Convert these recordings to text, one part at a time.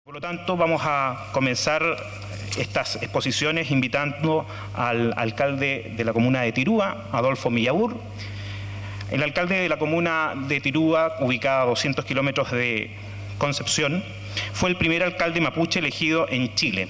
Por lo tanto, vamos a comenzar estas exposiciones invitando al alcalde de la comuna de Tirúa, Adolfo Millagur. El alcalde de la comuna de Tirúa, ubicada a 200 kilómetros de Concepción, fue el primer alcalde mapuche elegido en Chile.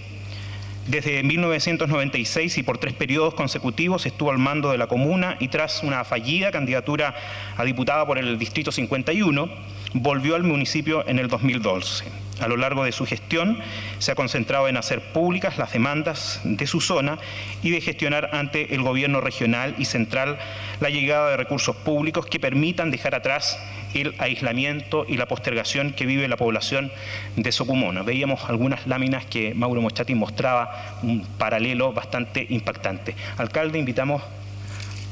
Desde 1996 y por 3 periodos consecutivos estuvo al mando de la comuna y tras una fallida candidatura a diputada por el Distrito 51, volvió al municipio en el 2012. A lo largo de su gestión se ha concentrado en hacer públicas las demandas de su zona y de gestionar ante el gobierno regional y central la llegada de recursos públicos que permitan dejar atrás el aislamiento y la postergación que vive la población de Socumona. Veíamos algunas láminas que Mauro Moschati mostraba un paralelo bastante impactante. Alcalde, invitamos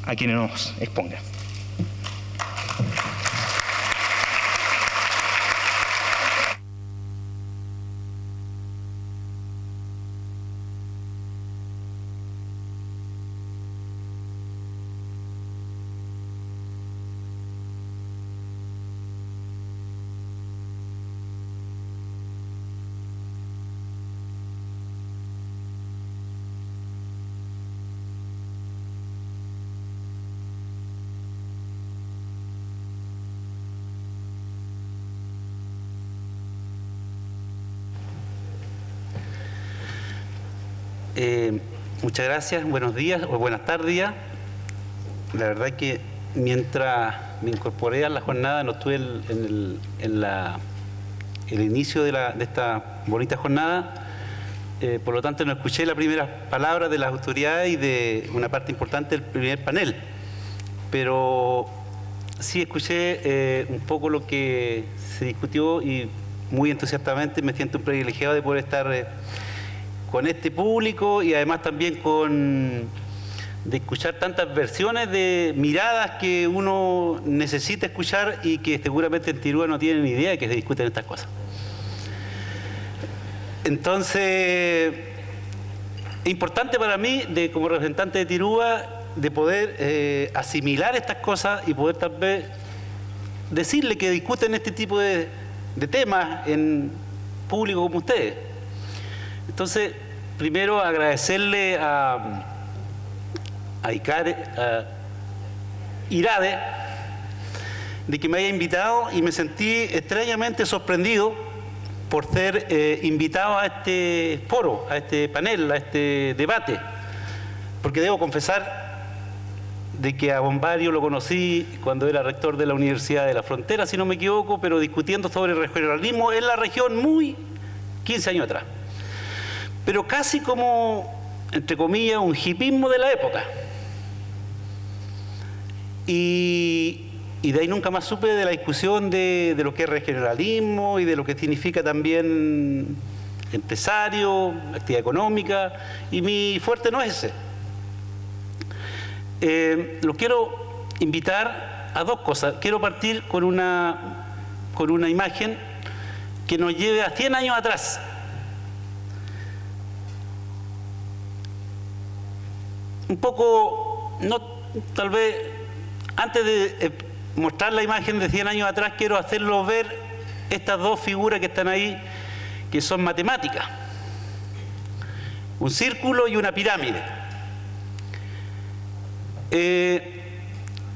a quienes nos expongan. Muchas gracias, buenos días o buenas tardes ya. La verdad es que mientras me incorporé a la jornada, no estuve en el inicio de esta bonita jornada, por lo tanto no escuché las primeras palabras de las autoridades y de una parte importante del primer panel, pero sí escuché un poco lo que se discutió y muy entusiastamente me siento un privilegiado de poder estar con este público y además también de escuchar tantas versiones de miradas que uno necesita escuchar y que seguramente en Tirúa no tienen ni idea de que se discuten estas cosas. Entonces, es importante para mí, como representante de Tirúa, de poder asimilar estas cosas y poder tal vez decirle que discuten este tipo de temas en público como ustedes. Entonces, primero agradecerle a Irade de que me haya invitado y me sentí extrañamente sorprendido por ser invitado a este foro, a este panel, a este debate, porque debo confesar de que a Bombario lo conocí cuando era rector de la Universidad de la Frontera, si no me equivoco, pero discutiendo sobre el regionalismo en la región 15 años atrás. Pero casi como, entre comillas, un hipismo de la época. Y de ahí nunca más supe de la discusión de lo que es regionalismo y de lo que significa también empresario, actividad económica, y mi fuerte no es ese. Los quiero invitar a dos cosas. Quiero partir con una imagen que nos lleve a 100 años atrás. Un poco, tal vez, antes de mostrar la imagen de 100 años atrás, quiero hacerlo ver estas dos figuras que están ahí, que son matemáticas. Un círculo y una pirámide.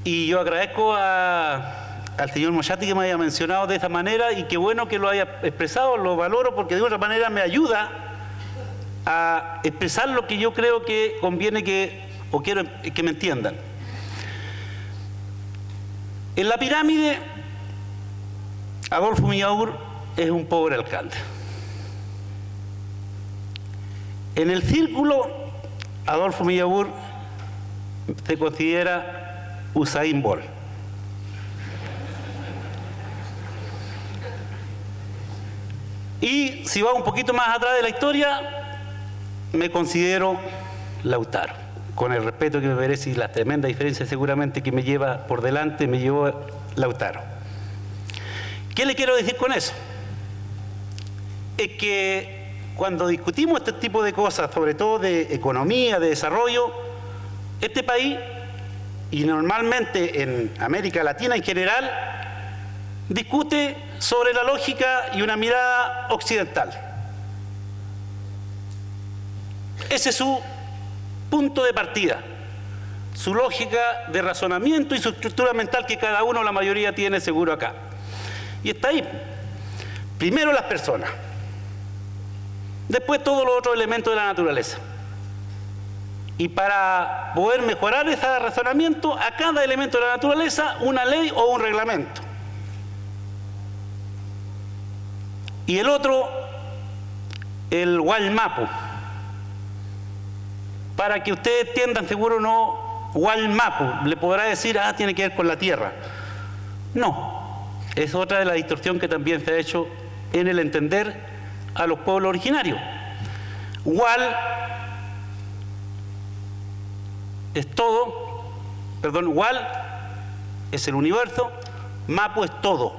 Y yo agradezco al señor Moschati que me haya mencionado de esa manera y qué bueno que lo haya expresado, lo valoro porque de otra manera me ayuda a expresar lo que yo creo que conviene o quiero que me entiendan. En la pirámide, Adolfo Millagur es un pobre alcalde. En el círculo, Adolfo Millagur se considera Usain Bolt. Y si va un poquito más atrás de la historia, me considero Lautaro, con el respeto que me merece y la tremenda diferencia seguramente que me lleva por delante, me llevó Lautaro. ¿Qué le quiero decir con eso? Es que cuando discutimos este tipo de cosas, sobre todo de economía, de desarrollo, este país, y normalmente en América Latina en general, discute sobre la lógica y una mirada occidental. Ese es su punto de partida, su lógica de razonamiento y su estructura mental que cada uno, la mayoría, tiene seguro acá. Y está ahí. Primero las personas, después todos los otros elementos de la naturaleza. Y para poder mejorar ese razonamiento, a cada elemento de la naturaleza, una ley o un reglamento. Y el otro, el Walmapu. Para que ustedes entiendan, seguro no, Walmapu, le podrá decir, tiene que ver con la tierra. No, es otra de las distorsiones que también se ha hecho en el entender a los pueblos originarios. Wal es todo, Wal es el universo, Mapu es todo.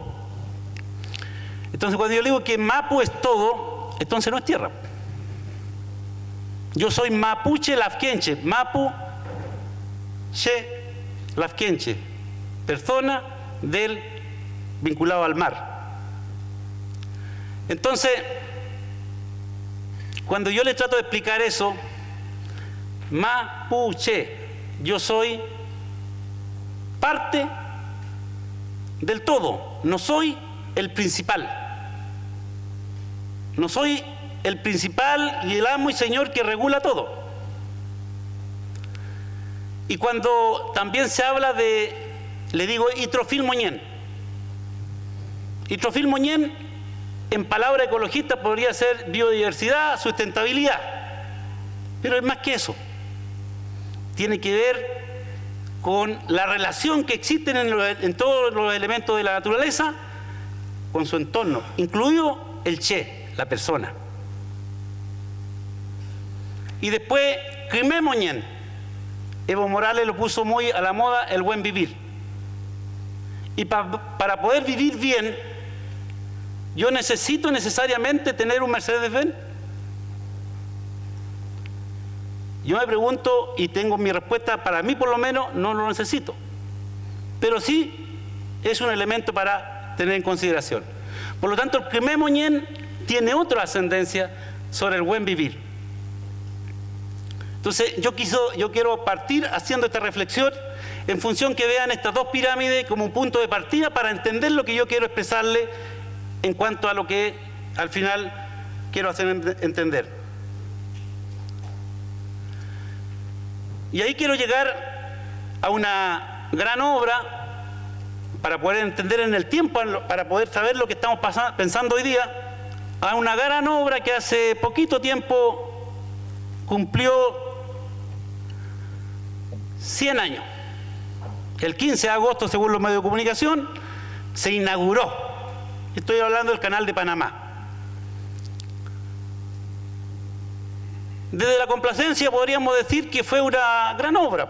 Entonces, cuando yo digo que Mapu es todo, entonces no es tierra. Yo soy mapuche lafkenche, Mapu che lafkenche, persona vinculado al mar. Entonces, cuando yo le trato de explicar eso, mapuche, yo soy parte del todo, no soy el principal. No soy el principal y el amo y señor que regula todo. Y cuando también se habla de, le digo, Itrofil Moñén. Itrofil Moñén, en palabra ecologista, podría ser biodiversidad, sustentabilidad. Pero es más que eso. Tiene que ver con la relación que existen en todos los elementos de la naturaleza con su entorno, incluido el che, la persona. Y después, Crimé Moñén. Evo Morales lo puso muy a la moda, el buen vivir. Y para poder vivir bien, yo necesito necesariamente tener un Mercedes-Benz. Yo me pregunto, y tengo mi respuesta, para mí por lo menos no lo necesito. Pero sí es un elemento para tener en consideración. Por lo tanto, el Crimé Moñén tiene otra ascendencia sobre el buen vivir. Entonces, yo quiero partir haciendo esta reflexión en función que vean estas dos pirámides como un punto de partida para entender lo que yo quiero expresarle en cuanto a lo que al final quiero hacer entender. Y ahí quiero llegar a una gran obra para poder entender en el tiempo, para poder saber lo que estamos pensando hoy día, a una gran obra que hace poquito tiempo cumplió 100 años. El 15 de agosto, según los medios de comunicación, se inauguró. Estoy hablando del Canal de Panamá. Desde la complacencia podríamos decir que fue una gran obra.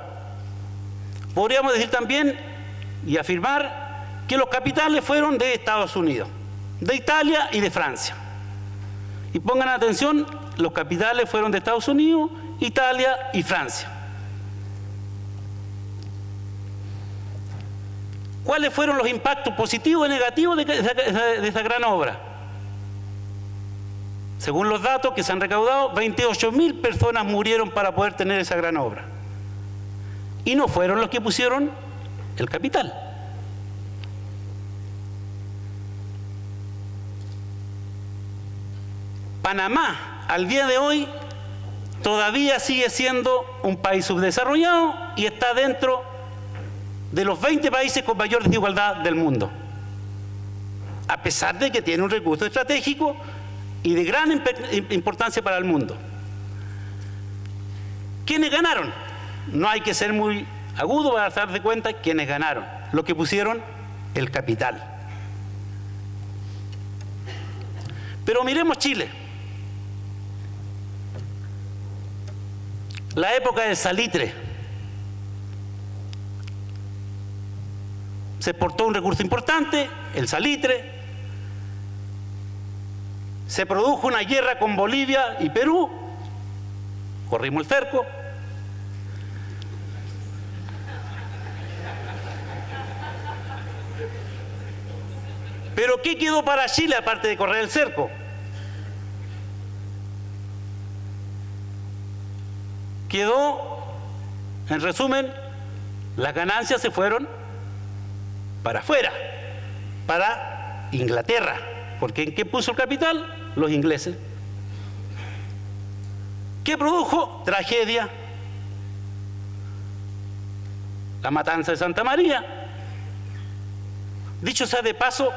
Podríamos decir también y afirmar que los capitales fueron de Estados Unidos, de Italia y de Francia. Y pongan atención, los capitales fueron de Estados Unidos, Italia y Francia. ¿Cuáles fueron los impactos positivos y negativos de esa gran obra? Según los datos que se han recaudado, 28.000 personas murieron para poder tener esa gran obra. Y no fueron los que pusieron el capital. Panamá, al día de hoy, todavía sigue siendo un país subdesarrollado y está dentro de los 20 países con mayor desigualdad del mundo, a pesar de que tiene un recurso estratégico y de gran importancia para el mundo. ¿Quiénes ganaron? No hay que ser muy agudo para darse cuenta quiénes ganaron. Los que pusieron el capital. Pero miremos Chile. La época del salitre. Se exportó un recurso importante, el salitre. Se produjo una guerra con Bolivia y Perú. Corrimos el cerco. Pero ¿qué quedó para Chile aparte de correr el cerco? quedó, en resumen, las ganancias se fueron para afuera, para Inglaterra, porque ¿en qué puso el capital? Los ingleses. ¿Qué produjo? Tragedia. La matanza de Santa María. Dicho sea de paso,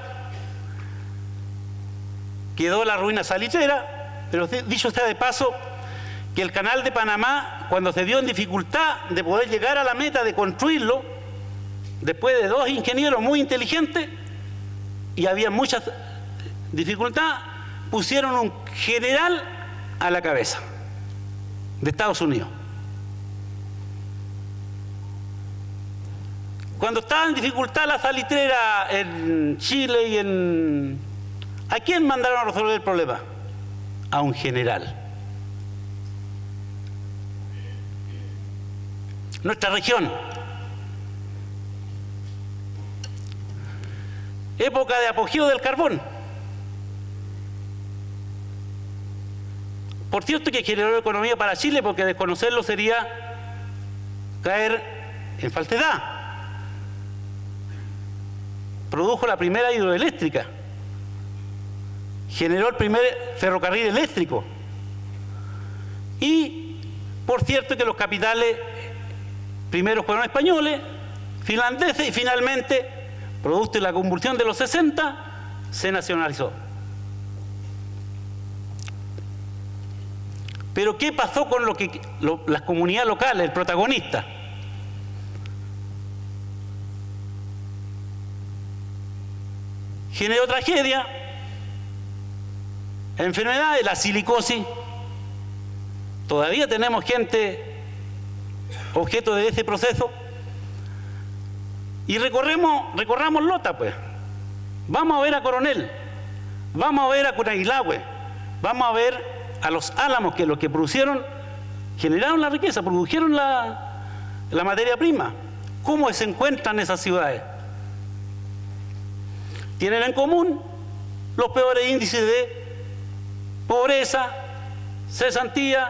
quedó la ruina salitrera, pero dicho sea de paso, que el canal de Panamá, cuando se vio en dificultad de poder llegar a la meta de construirlo, después de 2 ingenieros muy inteligentes, y había mucha dificultad, pusieron un general a la cabeza de Estados Unidos. Cuando estaba en dificultad la salitrera en Chile y en... ¿A quién mandaron a resolver el problema? A un general. Nuestra región. Época de apogeo del carbón. Por cierto que generó economía para Chile, porque desconocerlo sería caer en falsedad. Produjo la primera hidroeléctrica, generó el primer ferrocarril eléctrico y, por cierto, que los capitales primero fueron españoles, finlandeses y finalmente, producto de la convulsión de los 60, se nacionalizó. Pero ¿qué pasó con las comunidades locales, el protagonista? Generó tragedia, enfermedades, la silicosis. Todavía tenemos gente objeto de ese proceso. Y recorramos Lota, pues. Vamos a ver a Coronel, vamos a ver a Curanilahue, vamos a ver a los Álamos, que los que produjeron, generaron la riqueza, produjeron la materia prima. ¿Cómo se encuentran esas ciudades? Tienen en común los peores índices de pobreza, cesantía,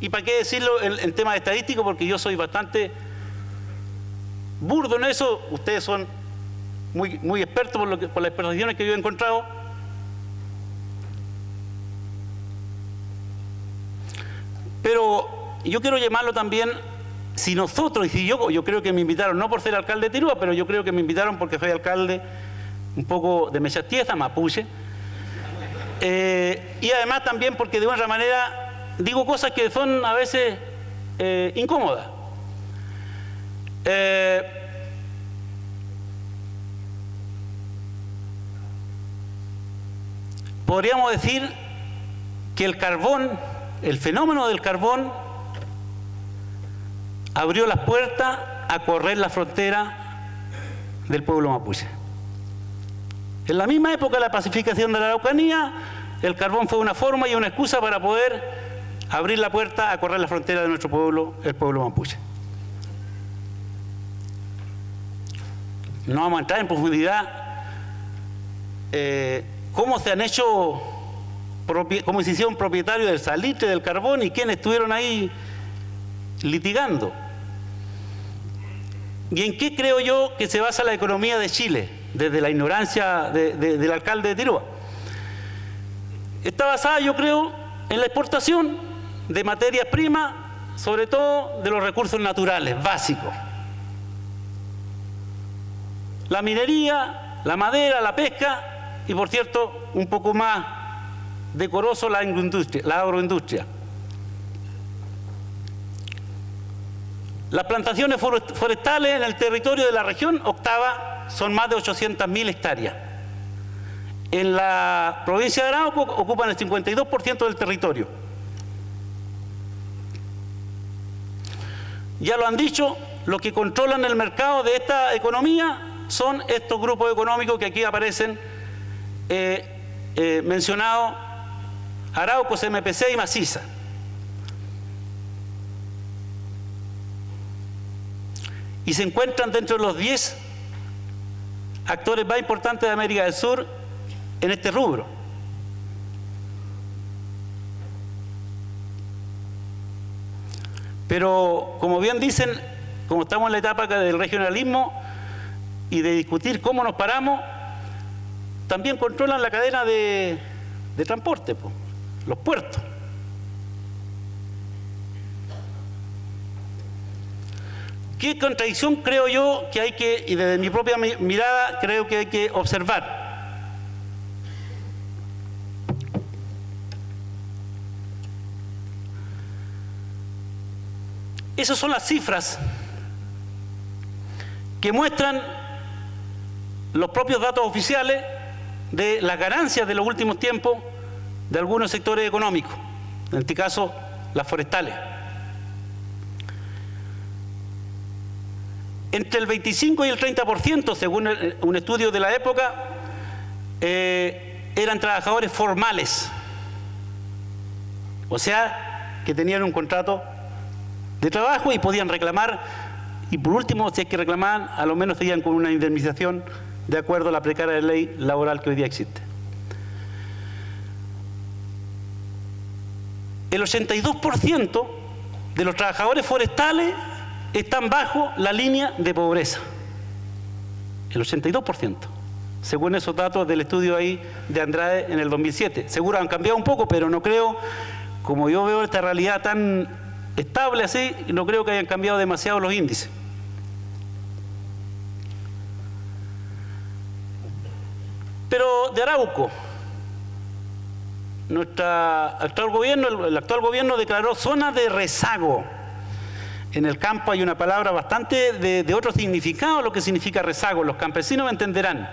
y para qué decirlo en temas estadísticos, porque yo soy bastante burdo en eso, ustedes son muy expertos por las explicaciones que yo he encontrado. Pero yo quiero llamarlo también, si nosotros, y si yo creo que me invitaron, no por ser alcalde de Tirúa, pero yo creo que me invitaron porque soy alcalde un poco de Mechastieza, mapuche, y además también porque de otra manera digo cosas que son a veces incómodas. Podríamos decir que el carbón, el fenómeno del carbón, abrió las puertas a correr la frontera del pueblo mapuche. En la misma época de la pacificación de la Araucanía, el carbón fue una forma y una excusa para poder abrir la puerta a correr la frontera de nuestro pueblo, el pueblo mapuche. No vamos a entrar en profundidad cómo se han hecho, cómo se hicieron propietarios del salitre, del carbón y quiénes estuvieron ahí litigando. ¿Y en qué creo yo que se basa la economía de Chile? Desde la ignorancia del alcalde de Tirúa. Está basada, yo creo, en la exportación de materias primas, sobre todo de los recursos naturales básicos. La minería, la madera, la pesca y, por cierto, un poco más decoroso, la agroindustria. Las plantaciones forestales en el territorio de la región octava son más de 800.000 hectáreas. En la provincia de Arauco ocupan el 52% del territorio. Ya lo han dicho, los que controlan el mercado de esta economía son estos grupos económicos que aquí aparecen mencionados: Arauco, CMPC y Maciza. Y se encuentran dentro de los 10 actores más importantes de América del Sur en este rubro. Pero, como bien dicen, como estamos en la etapa del regionalismo y de discutir cómo nos paramos, también controlan la cadena de transporte, los puertos. ¿Qué contradicción creo yo que hay que, y desde mi propia mirada, creo que hay que observar? Esas son las cifras que muestran los propios datos oficiales de las ganancias de los últimos tiempos de algunos sectores económicos, en este caso las forestales. Entre el 25 y el 30%, según un estudio de la época, eran trabajadores formales, o sea, que tenían un contrato de trabajo y podían reclamar, y por último, si es que reclamaban, a lo menos seguían con una indemnización de acuerdo a la precaria ley laboral que hoy día existe. El 82% de los trabajadores forestales están bajo la línea de pobreza. El 82%, según esos datos del estudio ahí de Andrade en el 2007. Seguro han cambiado un poco, pero no creo, como yo veo esta realidad tan estable así, no creo que hayan cambiado demasiado los índices. Pero de Arauco, el actual gobierno declaró zona de rezago. En el campo hay una palabra bastante de otro significado, lo que significa rezago. Los campesinos me entenderán.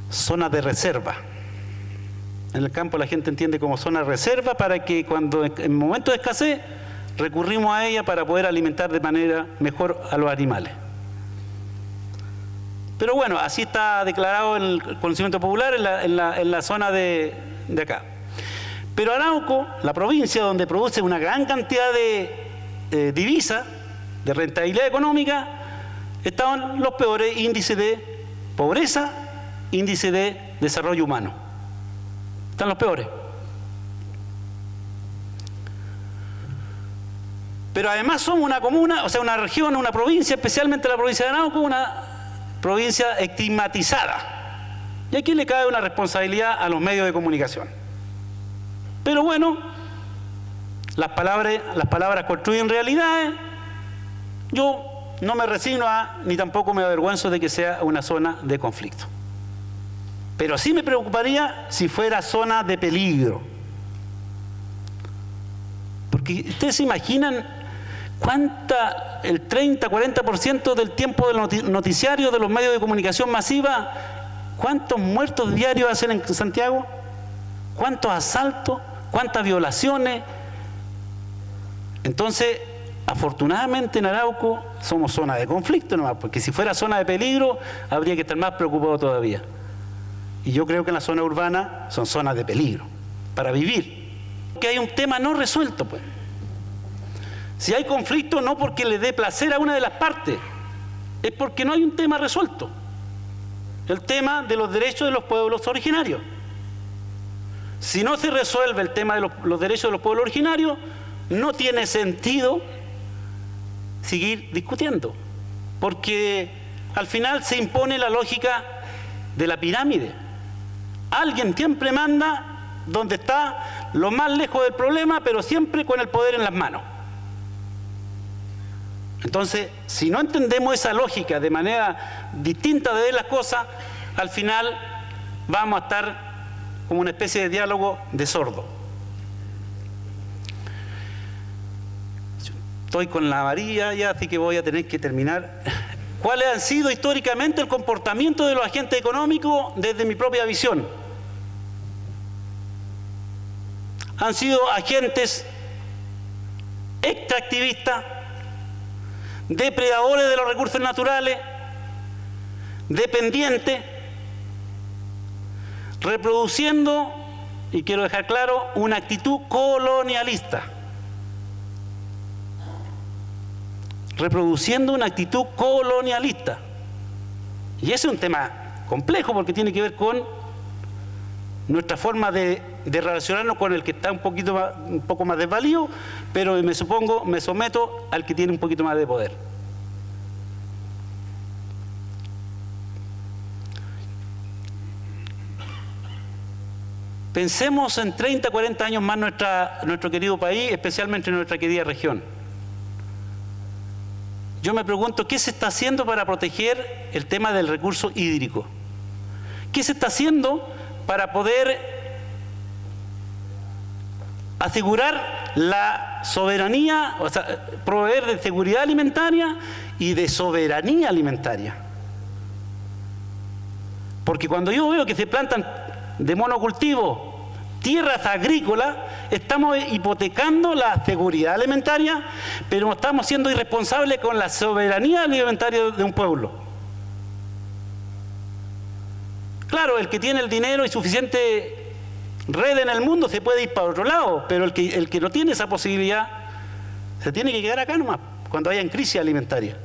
Zona de reserva. En el campo la gente entiende como zona de reserva para que cuando en momentos de escasez recurrimos a ella para poder alimentar de manera mejor a los animales. Pero bueno, así está declarado en el conocimiento popular en la zona de acá. Pero Arauco, la provincia donde produce una gran cantidad de divisa, de rentabilidad económica, estaban los peores índices de pobreza, índice de desarrollo humano. Están los peores. Pero además somos una comuna, o sea, una región, una provincia, especialmente la provincia de Arauco, una provincia estigmatizada. Y aquí le cae una responsabilidad a los medios de comunicación. Pero bueno, las palabras construyen realidades. Yo no me resigno ni tampoco me avergüenzo de que sea una zona de conflicto. Pero sí me preocuparía si fuera zona de peligro. Porque ustedes se imaginan el 30-40% del tiempo del noticiario de los medios de comunicación masiva, ¿cuántos muertos diarios hacen en Santiago? ¿Cuántos asaltos? ¿Cuántas violaciones? Entonces, afortunadamente en Arauco somos zona de conflicto nomás, porque si fuera zona de peligro habría que estar más preocupado todavía. Y yo creo que en la zona urbana son zonas de peligro para vivir. Porque hay un tema no resuelto, pues. Si hay conflicto, no porque le dé placer a una de las partes, es porque no hay un tema resuelto. El tema de los derechos de los pueblos originarios. Si no se resuelve el tema de los derechos de los pueblos originarios, no tiene sentido seguir discutiendo, porque al final se impone la lógica de la pirámide. Alguien siempre manda donde está lo más lejos del problema, pero siempre con el poder en las manos. Entonces, si no entendemos esa lógica de manera distinta de ver las cosas, al final vamos a estar como una especie de diálogo de sordo. Estoy con la varilla ya, así que voy a tener que terminar. ¿Cuáles han sido históricamente el comportamiento de los agentes económicos desde mi propia visión? Han sido agentes extractivistas, depredadores de los recursos naturales, dependientes, reproduciendo, y quiero dejar claro, una actitud colonialista. Reproduciendo una actitud colonialista. Y ese es un tema complejo porque tiene que ver con nuestra forma de de relacionarnos con el que está un poco más desvalido, pero me someto al que tiene un poquito más de poder. Pensemos en 30, 40 años más nuestro querido país, especialmente nuestra querida región. Yo me pregunto, ¿qué se está haciendo para proteger el tema del recurso hídrico? ¿Qué se está haciendo para poder asegurar la soberanía, o sea, proveer de seguridad alimentaria y de soberanía alimentaria? Porque cuando yo veo que se plantan de monocultivo tierras agrícolas, estamos hipotecando la seguridad alimentaria, pero estamos siendo irresponsables con la soberanía alimentaria de un pueblo. Claro, el que tiene el dinero y suficiente red en el mundo se puede ir para otro lado, pero el que no tiene esa posibilidad se tiene que quedar acá nomás cuando haya crisis alimentaria.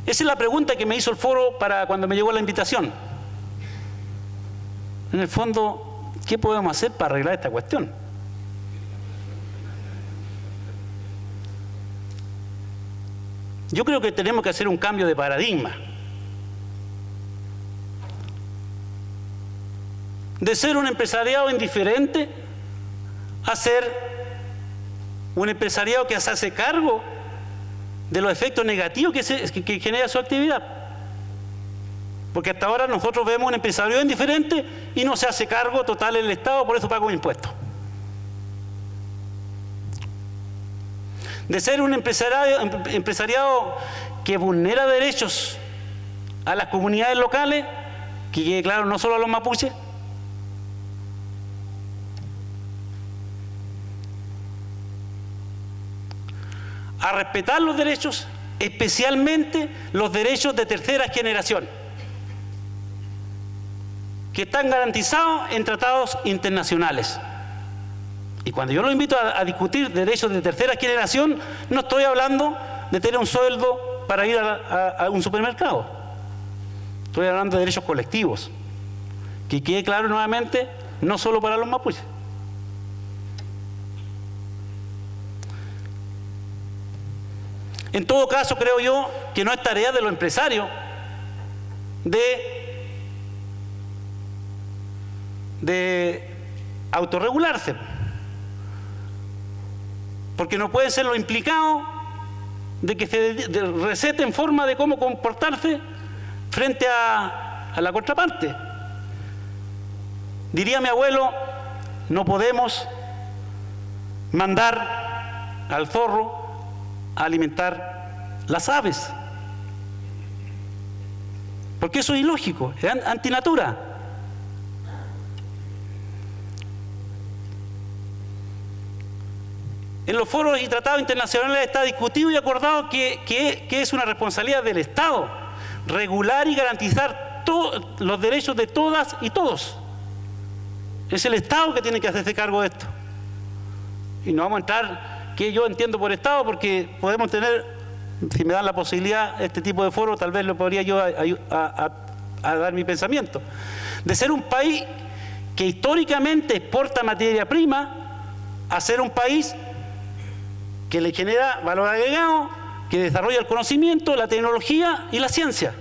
Esa es la pregunta que me hizo el foro para cuando me llegó la invitación. En el fondo, ¿qué podemos hacer para arreglar esta cuestión? Yo creo que tenemos que hacer un cambio de paradigma. De ser un empresariado indiferente a ser un empresariado que se hace cargo de los efectos negativos que genera su actividad. Porque hasta ahora nosotros vemos un empresario indiferente y no se hace cargo total el Estado, por eso pago impuestos. De ser un empresariado que vulnera derechos a las comunidades locales, que quede claro, no solo a los mapuches, a respetar los derechos, especialmente los derechos de tercera generación, que están garantizados en tratados internacionales. Y cuando yo lo invito a discutir derechos de tercera generación, no estoy hablando de tener un sueldo para ir a un supermercado. Estoy hablando de derechos colectivos, que quede claro nuevamente, no solo para los mapuches. En todo caso, creo yo que no es tarea de los empresarios de autorregularse, porque no pueden ser los implicados de que se receten forma de cómo comportarse frente a la contraparte. Diría mi abuelo, no podemos mandar al zorro a alimentar las aves, porque eso es ilógico, es antinatura. En los foros y tratados internacionales está discutido y acordado que es una responsabilidad del Estado regular y garantizar los derechos de todas y todos. Es el Estado que tiene que hacerse cargo de esto. Y no vamos a entrar que yo entiendo por Estado, porque podemos tener, si me dan la posibilidad, este tipo de foro, tal vez lo podría yo a dar mi pensamiento. De ser un país que históricamente exporta materia prima, a ser un país que le genera valor agregado, que desarrolla el conocimiento, la tecnología y la ciencia.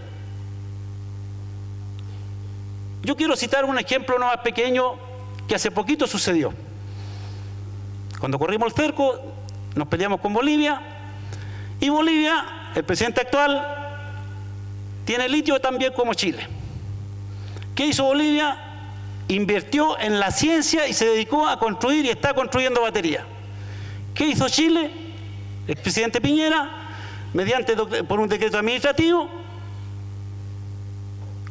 Yo quiero citar un ejemplo no más pequeño que hace poquito sucedió. Cuando corrimos el cerco, nos peleamos con Bolivia, y Bolivia, el presidente actual, tiene litio también como Chile. ¿Qué hizo Bolivia? Invirtió en la ciencia y se dedicó a construir y está construyendo baterías. ¿Qué hizo Chile? El presidente Piñera, por un decreto administrativo,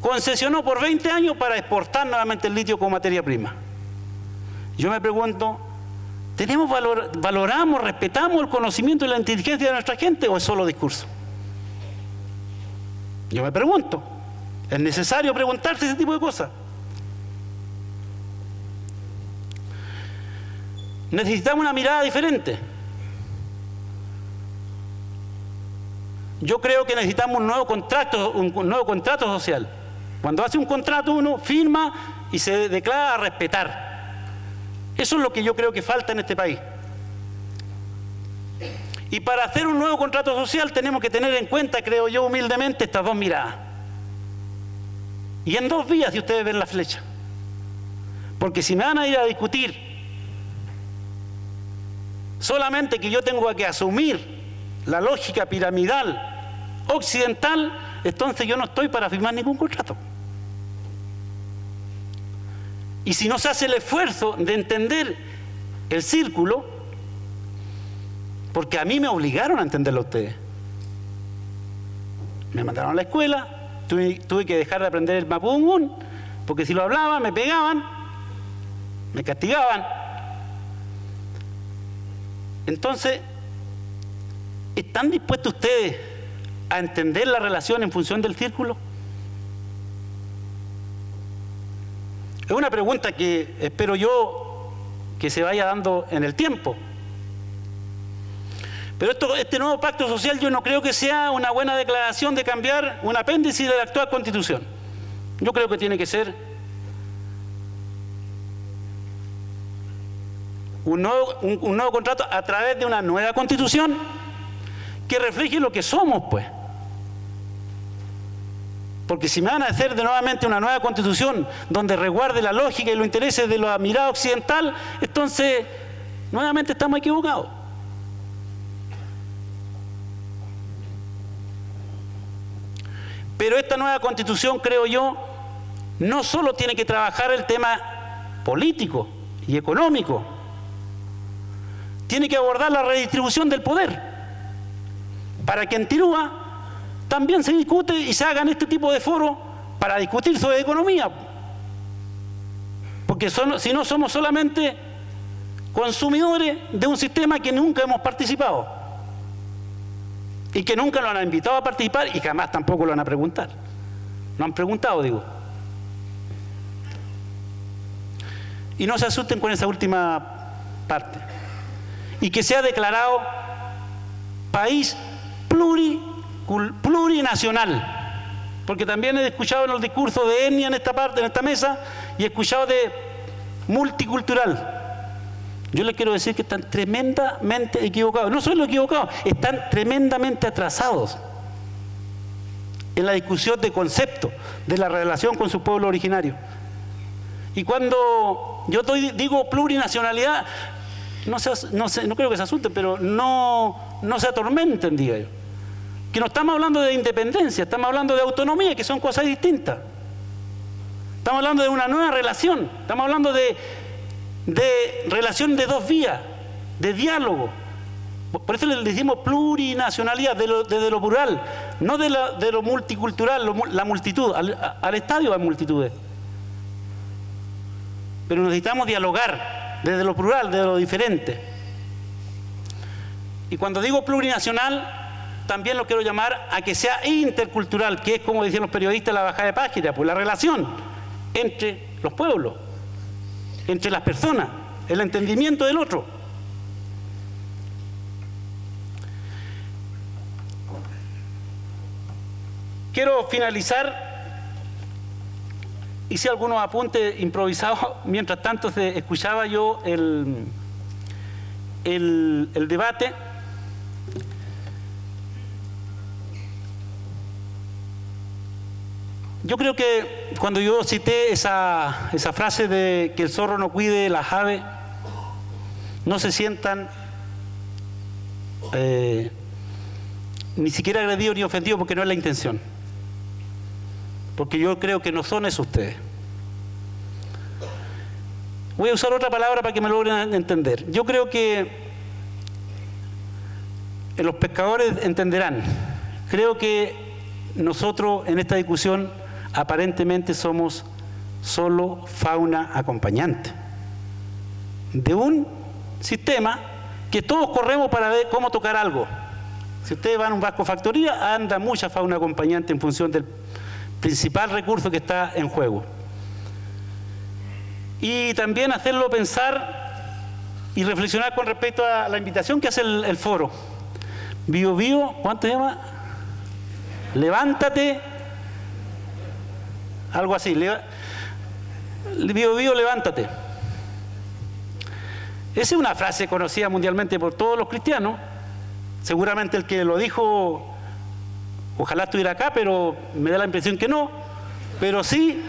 concesionó por 20 años para exportar nuevamente el litio como materia prima. Yo me pregunto, ¿valoramos, respetamos el conocimiento y la inteligencia de nuestra gente o es solo discurso? Yo me pregunto, ¿es necesario preguntarse ese tipo de cosas? Necesitamos una mirada diferente. yo creo que necesitamos un nuevo contrato social. Cuando hace un contrato uno firma y se declara a respetar. Eso es lo que yo creo que falta en este país. Y para hacer un nuevo contrato social tenemos que tener en cuenta, creo yo humildemente, estas dos miradas. Y en dos vías, si ustedes ven la flecha. Porque si me van a ir a discutir solamente que yo tengo que asumir la lógica piramidal occidental, entonces yo no estoy para firmar ningún contrato. Y si no se hace el esfuerzo de entender el círculo, porque a mí me obligaron a entenderlo a ustedes. Me mandaron a la escuela, tuve que dejar de aprender el mapudungún, porque si lo hablaba me pegaban, me castigaban. Entonces, ¿están dispuestos ustedes a entender la relación en función del círculo? Es una pregunta que espero yo que se vaya dando en el tiempo. Pero este nuevo pacto social yo no creo que sea una buena declaración de cambiar un apéndice de la actual Constitución. Yo creo que tiene que ser un nuevo contrato a través de una nueva Constitución que refleje lo que somos, pues. Porque si me van a hacer de nuevamente una nueva Constitución donde resguarde la lógica y los intereses de la mirada occidental, entonces nuevamente estamos equivocados. Pero esta nueva Constitución, creo yo, no solo tiene que trabajar el tema político y económico, tiene que abordar la redistribución del poder, para que en Tirúa también se discute y se hagan este tipo de foros para discutir sobre economía. Porque si no somos solamente consumidores de un sistema que nunca hemos participado. Y que nunca lo han invitado a participar y jamás tampoco lo van a preguntar. No han preguntado, digo. Y no se asusten con esa última parte. Y que sea declarado país plurinacional. Porque también he escuchado en los discursos de etnia en esta mesa, y he escuchado de multicultural. Yo les quiero decir que están tremendamente equivocados. No solo equivocados, están tremendamente atrasados en la discusión de conceptos de la relación con su pueblo originario. Y cuando yo digo plurinacionalidad, no creo que se asusten, pero no se atormenten, diga yo. Que no estamos hablando de independencia, estamos hablando de autonomía, que son cosas distintas. Estamos hablando de una nueva relación, estamos hablando de relación de dos vías, de diálogo. Por eso le decimos plurinacionalidad, desde lo plural, no de lo multicultural, la multitud. Al estadio hay multitudes. Pero necesitamos dialogar desde lo plural, desde lo diferente. Y cuando digo plurinacional, también lo quiero llamar a que sea intercultural, que es, como decían los periodistas, la bajada de página, pues la relación entre los pueblos, entre las personas, el entendimiento del otro. Quiero finalizar, hice algunos apuntes improvisados, mientras tanto escuchaba yo el debate. Yo creo que cuando yo cité esa frase de que el zorro no cuide las aves, no se sientan ni siquiera agredidos ni ofendidos, porque no es la intención. Porque yo creo que no son eso ustedes. Voy a usar otra palabra para que me logren entender. Yo creo que los pescadores entenderán. Creo que nosotros en esta discusión aparentemente somos solo fauna acompañante de un sistema que todos corremos para ver cómo tocar algo. Si ustedes van a un barco factoría, anda mucha fauna acompañante en función del principal recurso que está en juego. Y también hacerlo pensar y reflexionar con respecto a la invitación que hace el foro. Bio, ¿cuánto se llama? levántate, algo así, Biobío, levántate. Esa es una frase conocida mundialmente por todos los cristianos. Seguramente el que lo dijo, ojalá estuviera acá, pero me da la impresión que no. Pero sí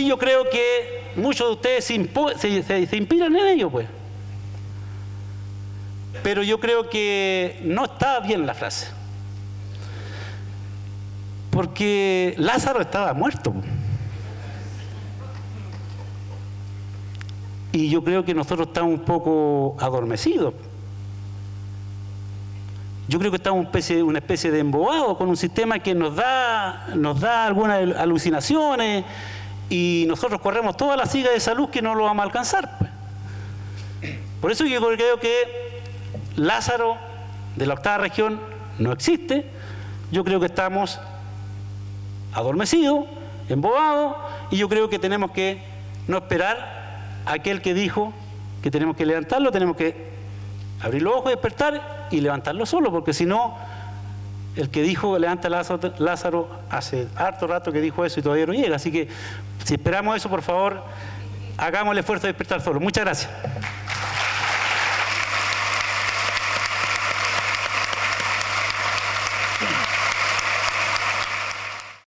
yo creo que muchos de ustedes se inspiran en ello, pues. Pero yo creo que no está bien la frase. Porque Lázaro estaba muerto. Y yo creo que nosotros estamos un poco adormecidos. Yo creo que estamos una especie de embobado con un sistema que nos da algunas alucinaciones y nosotros corremos toda la siga de salud que no lo vamos a alcanzar, pues. Por eso yo creo que Lázaro de la 8ª región no existe. Yo creo que estamos adormecidos, embobados, y yo creo que tenemos que no esperar a aquel que dijo que tenemos que levantarlo, tenemos que abrir los ojos, despertar y levantarlo solo, porque si no, el que dijo levanta Lázaro hace harto rato que dijo eso y todavía no llega. Así que si esperamos eso, por favor, hagamos el esfuerzo de despertar solo. Muchas gracias.